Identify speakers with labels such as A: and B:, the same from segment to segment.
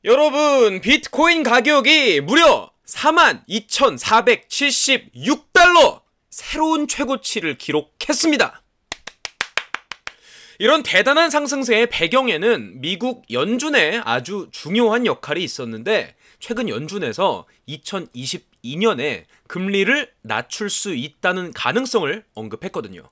A: 여러분, 비트코인 가격이 무려 42,476달러! 새로운 최고치를 기록했습니다. 이런 대단한 상승세의 배경에는 미국 연준의 아주 중요한 역할이 있었는데, 최근 연준에서 2022년에 금리를 낮출 수 있다는 가능성을 언급했거든요.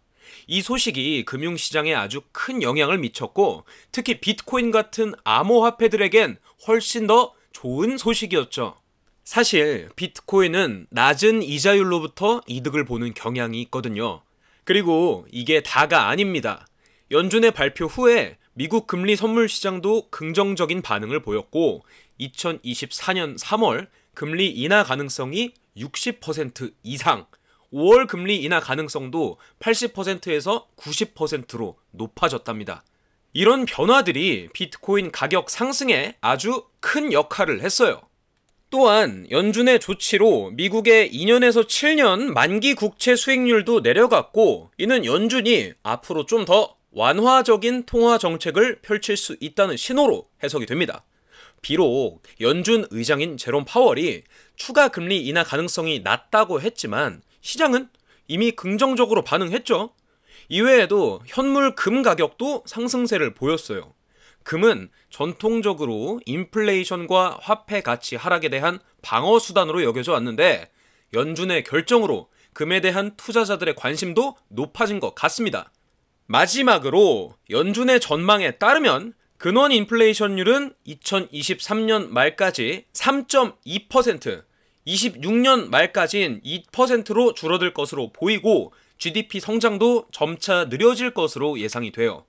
A: 이 소식이 금융시장에 아주 큰 영향을 미쳤고, 특히 비트코인 같은 암호화폐들에겐 훨씬 더 좋은 소식이었죠. 사실 비트코인은 낮은 이자율로부터 이득을 보는 경향이 있거든요. 그리고 이게 다가 아닙니다. 연준의 발표 후에 미국 금리 선물 시장도 긍정적인 반응을 보였고, 2024년 3월 금리 인하 가능성이 60% 이상, 5월 금리 인하 가능성도 80%에서 90%로 높아졌답니다. 이런 변화들이 비트코인 가격 상승에 아주 큰 역할을 했어요. 또한 연준의 조치로 미국의 2년에서 7년 만기 국채 수익률도 내려갔고, 이는 연준이 앞으로 좀 더 완화적인 통화 정책을 펼칠 수 있다는 신호로 해석이 됩니다. 비록 연준 의장인 제롬 파월이 추가 금리 인하 가능성이 낮다고 했지만 시장은 이미 긍정적으로 반응했죠. 이외에도 현물 금 가격도 상승세를 보였어요. 금은 전통적으로 인플레이션과 화폐 가치 하락에 대한 방어 수단으로 여겨져 왔는데, 연준의 결정으로 금에 대한 투자자들의 관심도 높아진 것 같습니다. 마지막으로 연준의 전망에 따르면 근원 인플레이션율은 2023년 말까지 3.2%, 26년 말까지는 2%로 줄어들 것으로 보이고, GDP 성장도 점차 느려질 것으로 예상이 돼요.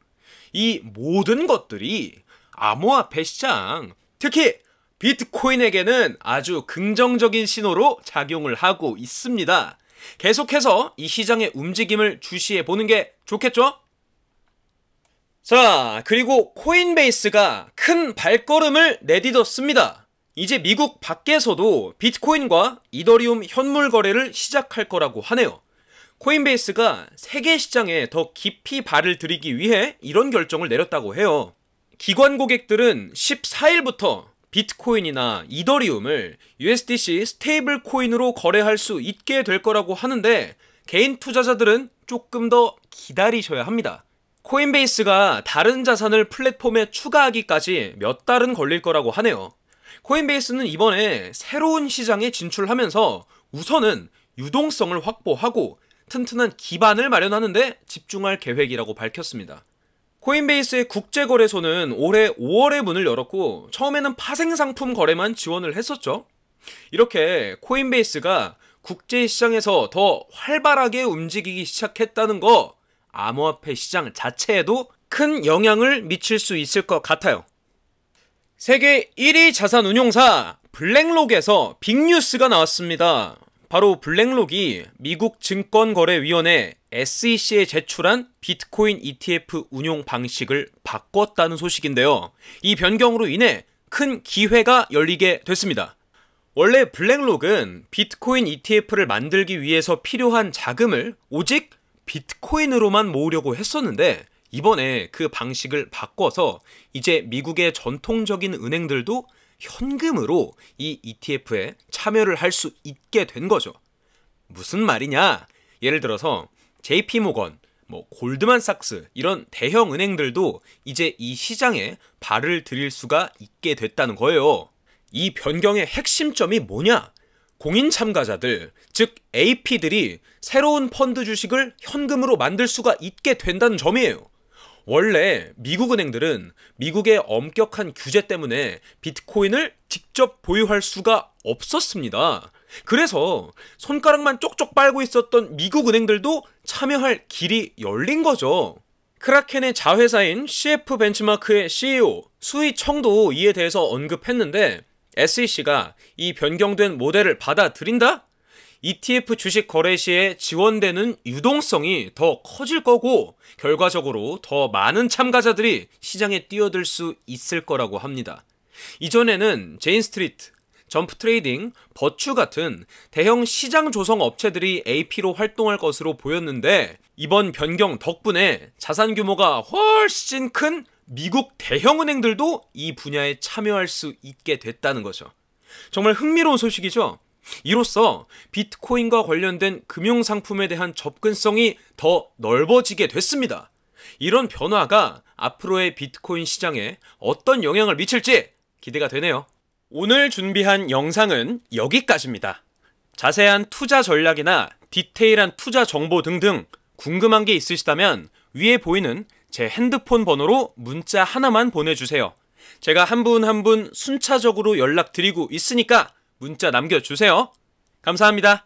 A: 이 모든 것들이 암호화폐 시장, 특히 비트코인에게는 아주 긍정적인 신호로 작용을 하고 있습니다. 계속해서 이 시장의 움직임을 주시해 보는 게 좋겠죠? 자, 그리고 코인베이스가 큰 발걸음을 내딛었습니다. 이제 미국 밖에서도 비트코인과 이더리움 현물 거래를 시작할 거라고 하네요. 코인베이스가 세계 시장에 더 깊이 발을 들이기 위해 이런 결정을 내렸다고 해요. 기관 고객들은 14일부터 비트코인이나 이더리움을 USDC 스테이블 코인으로 거래할 수 있게 될 거라고 하는데, 개인 투자자들은 조금 더 기다리셔야 합니다. 코인베이스가 다른 자산을 플랫폼에 추가하기까지 몇 달은 걸릴 거라고 하네요. 코인베이스는 이번에 새로운 시장에 진출하면서 우선은 유동성을 확보하고 튼튼한 기반을 마련하는데 집중할 계획이라고 밝혔습니다. 코인베이스의 국제거래소는 올해 5월에 문을 열었고, 처음에는 파생상품 거래만 지원을 했었죠. 이렇게 코인베이스가 국제시장에서 더 활발하게 움직이기 시작했다는 거, 암호화폐 시장 자체에도 큰 영향을 미칠 수 있을 것 같아요. 세계 1위 자산운용사 블랙록에서 빅뉴스가 나왔습니다. 바로 블랙록이 미국 증권거래위원회 SEC에 제출한 비트코인 ETF 운용 방식을 바꿨다는 소식인데요. 이 변경으로 인해 큰 기회가 열리게 됐습니다. 원래 블랙록은 비트코인 ETF를 만들기 위해서 필요한 자금을 오직 비트코인으로만 모으려고 했었는데, 이번에 그 방식을 바꿔서 이제 미국의 전통적인 은행들도 현금으로 이 ETF에 참여를 할 수 있게 된 거죠. 무슨 말이냐? 예를 들어서 JP모건, 골드만삭스 이런 대형 은행들도 이제 이 시장에 발을 들일 수가 있게 됐다는 거예요. 이 변경의 핵심점이 뭐냐? 공인 참가자들, 즉 AP들이 새로운 펀드 주식을 현금으로 만들 수가 있게 된다는 점이에요. 원래 미국 은행들은 미국의 엄격한 규제 때문에 비트코인을 직접 보유할 수가 없었습니다. 그래서 손가락만 쪽쪽 빨고 있었던 미국 은행들도 참여할 길이 열린 거죠. 크라켄의 자회사인 CF 벤치마크의 CEO 수희 청도 이에 대해서 언급했는데, SEC가 이 변경된 모델을 받아들인다? ETF 주식 거래 시에 지원되는 유동성이 더 커질 거고, 결과적으로 더 많은 참가자들이 시장에 뛰어들 수 있을 거라고 합니다. 이전에는 제인스트리트, 점프트레이딩, 버추 같은 대형 시장 조성 업체들이 AP로 활동할 것으로 보였는데, 이번 변경 덕분에 자산 규모가 훨씬 큰 미국 대형은행들도 이 분야에 참여할 수 있게 됐다는 거죠. 정말 흥미로운 소식이죠. 이로써 비트코인과 관련된 금융상품에 대한 접근성이 더 넓어지게 됐습니다. 이런 변화가 앞으로의 비트코인 시장에 어떤 영향을 미칠지 기대가 되네요. 오늘 준비한 영상은 여기까지입니다. 자세한 투자 전략이나 디테일한 투자 정보 등등 궁금한 게 있으시다면 위에 보이는 제 핸드폰 번호로 문자 하나만 보내주세요. 제가 한 분 한 분 순차적으로 연락드리고 있으니까 문자 남겨주세요. 감사합니다.